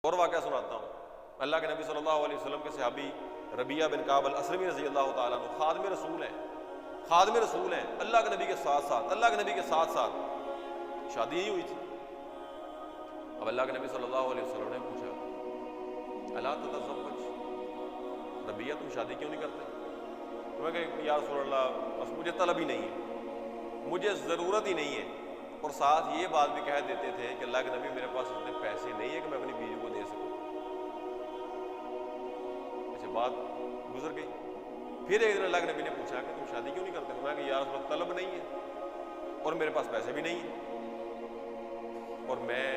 اور واقعہ سناتا ہوں. اللہ کے نبی صلی اللہ علیہ وسلم کے صحابی ربیعہ بن کعب الاسلمی رضی اللہ تعالیٰ عنہ خادم رسول ہیں، خادم رسول ہیں، اللہ کے نبی کے ساتھ ساتھ، اللہ کے نبی کے ساتھ ساتھ شادی نہیں ہوئی تھی. اب اللہ کے نبی صلی اللہ علیہ وسلم نے پوچھا الا تتزوج، ربیعہ تم شادی کیوں نہیں کرتے؟ میں کہا یا رسول اللہ بس مجھے طلب ہی نہیں ہے، مجھے ضرورت ہی نہیں ہے. اور ساتھ یہ بات بھی کہہ دیتے تھے کہ اللہ کے نبی میرے پاس اتنے پیسے نہیں ہیں کہ میں اپنی بیوی کو دے سکوں. اچھا بات گزر گئی. پھر ایک دن اللہ کے نبی نے پوچھا کہ تم شادی کیوں نہیں کرتے؟ میں کہ یا رسول اللہ طلب نہیں ہے اور میرے پاس پیسے بھی نہیں ہیں. اور میں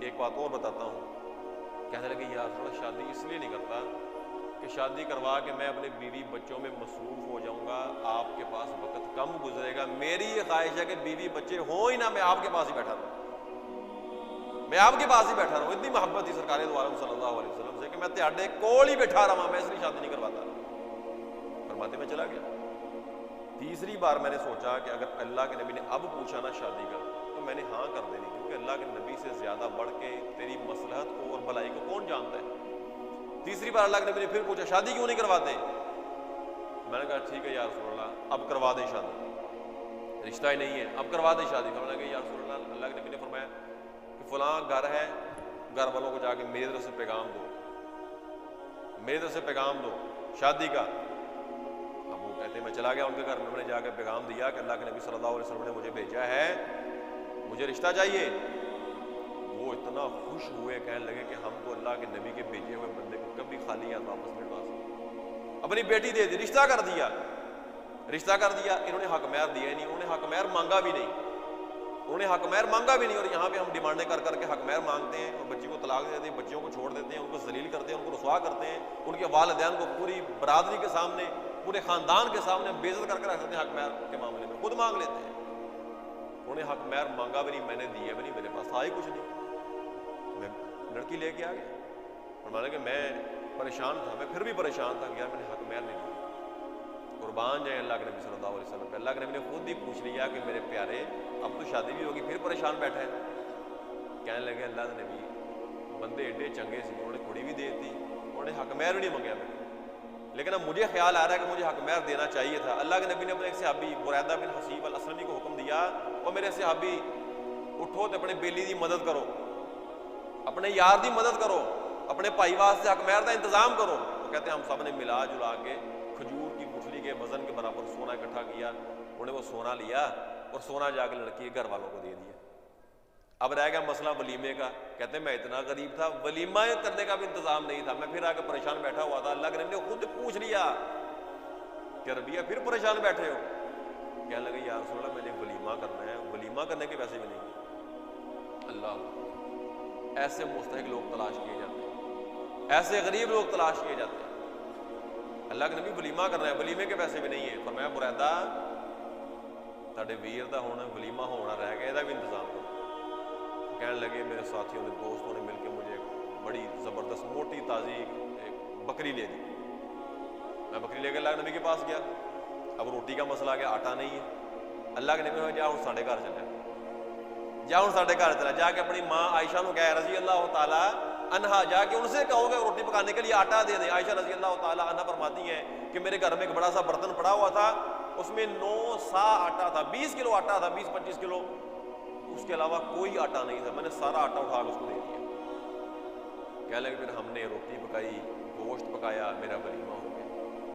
ایک بات اور بتاتا ہوں. کہنے لگے یا رسول اللہ شادی اس لیے نہیں کرتا کہ شادی کروا کے میں اپنے بیوی بچوں میں مصروف ہو جاؤں گا، آپ کے پاس وقت کم گزرے گا. میری یہ خواہش ہے کہ بیوی بچے ہوں ہی نہ، میں آپ کے پاس ہی بیٹھا رہوں، میں آپ کے پاس ہی بیٹھا رہوں. اتنی محبت تھی سرکار دو عالم صلی اللہ علیہ وسلم سے کہ میں تہاڈے کول ہی بیٹھا رہا، میں اس لیے شادی نہیں کرواتا. فرماتے میں چلا گیا. تیسری بار میں نے سوچا کہ اگر اللہ کے نبی نے اب پوچھا نا شادی کا تو میں نے ہاں کر دینی، کیونکہ اللہ کے نبی سے زیادہ بڑھ کے تیری مصلحت کو اور بھلائی کو کون جانتا ہے. تیسری بار اللہ کے نبی نے پھر پوچھا شادی کیوں نہیں کرواتے؟ میں نے کہا ٹھیک ہے یا رسول اللہ اب کروا دیں شادی، رشتہ ہی نہیں ہے اب کروا دیں شادی. فرمایا کہ یا رسول اللہ، اللہ کے نبی نے فرمایا کہ فلاں گھر ہے، گھر والوں کو جا کے میری طرف سے پیغام دو، میری طرف سے پیغام دو شادی کا. اب وہ کہتے ہیں میں چلا گیا ان کے گھر میں نے جا کے پیغام دیا کہ اللہ کے نبی صلی اللہ علیہ وسلم نے مجھے بھیجا ہے، مجھے رشتہ چاہیے. وہ اتنا خوش ہوئے، کہنے لگے کہ ہم تو اللہ کے نبی کے بھیجے ہوئے بندے کو کبھی خالی ہاتھ واپس نہیں لوٹا سکتے. اپنی بیٹی دے دی، رشتہ کر دیا، رشتہ کر دیا. انہوں نے حق مہر دیا ہی نہیں، انہوں نے حق مہر مانگا بھی نہیں، انہوں نے حق مہر مانگا بھی نہیں. اور یہاں پہ ہم ڈیمانڈیں کر کر کے حق مہر مانگتے ہیں اور بچی کو طلاق دیتے ہیں، بچیوں کو چھوڑ دیتے ہیں، ان کو ذلیل کرتے ہیں، ان کو رسوا کرتے ہیں، ان کے والدین کو پوری برادری کے سامنے، پورے خاندان کے سامنے بے عزت کر کے رکھ دیتے ہیں. حق مہر کے معاملے میں خود مانگ لیتے ہیں. انہوں نے حق مہر مانگا بھی نہیں، میں نے دیا بھی نہیں، میرے پاس تھا ہی کچھ نہیں. میں لڑکی لے کے آ گیا. فرمایا کہ میں پریشان تھا، میں پھر بھی پریشان تھا کہ یار میں نے حق مہر نہیں دیا. قربان جائیں اللہ کے نبی صلی اللہ علیہ وسلم پہ. اللہ کے نبی نے خود ہی پوچھ لیا کہ میرے پیارے اب تو شادی بھی ہوگی پھر پریشان بیٹھا ہے. کہنے لگے اللہ کے نبی بندے ایڈے چنگے سے، انہوں نے کڑی بھی دے دی، انہوں نے حق مہر بھی نہیں منگیا میں. لیکن اب مجھے خیال آ رہا ہے کہ مجھے حق مہر دینا چاہیے تھا. اللہ کے نبی نے اپنے ایک صحابی بریدہ بن حصیب الاسلمی کو حکم دیا، اور میرے صحابی اٹھو تو اپنے بیلی دی مدد کرو، اپنے یار دی مدد کرو، اپنے بھائی واسطے حق مہر کا انتظام کرو. وہ کہتے ہیں ہم سب نے ملا جلا کے کھجور کی گٹھلی کے وزن کے برابر سونا اکٹھا کیا. انہوں نے وہ سونا لیا اور سونا جا کے لڑکی کے گھر والوں کو دے دیا. اب رہ گیا مسئلہ ولیمے کا. کہتے ہیں میں اتنا غریب تھا، ولیمہ کرنے کا بھی انتظام نہیں تھا، میں پھر آ کے پریشان بیٹھا ہوا تھا. اللہ کے نبی نے خود پوچھ لیا کہ ربیہ پھر پریشان بیٹھے ہو؟ کہنے لگے یا رسول اللہ میں نے ولیمہ کرنا ہے، ولیمہ کرنے کے پیسے بھی نہیں. اللہ، ایسے مستحق لوگ تلاش کیے جاتے ہیں، ایسے غریب لوگ تلاش کیے جاتے ہیں. اللہ کے نبی ولیمہ کر رہے ہیں، ولیمے کے پیسے بھی نہیں ہیں. فرمایا بریدہ تاڑے ویر دا ہونا ولیمہ ہونا رہ گیا، یہ بھی انتظام کرو. کہنے لگے میرے ساتھیوں نے، دوستوں نے مل کے مجھے ایک بڑی زبردست موٹی تازی ایک بکری لے دی. میں بکری لے کے اللہ کے نبی کے پاس گیا. اب روٹی کا مسئلہ آ گیا، آٹا نہیں ہے. اللہ کے نبی نے جا ہوں ساڑھے گھر چلے، جا ہوں ساڑھے گھر چلا، جا کے اپنی ماں عائشہ کو کہا رضی اللہ تعالیٰ عنہا، جا کے ان سے کہو گے روٹی پکانے کے لیے آٹا دے دیں. عائشہ رضی اللہ تعالیٰ عنہا فرماتی ہیں کہ میرے گھر میں ایک بڑا سا برتن پڑا ہوا تھا، اس میں 9 سا آٹا تھا، 20 کلو آٹا تھا، 20-25 کلو. اس کے علاوہ کوئی آٹا نہیں تھا. میں نے سارا آٹا اٹھا کے اس کو دے دیا. کہہ لگے پھر ہم نے روٹی پکائی، گوشت پکایا، میرا ولیمہ ہو.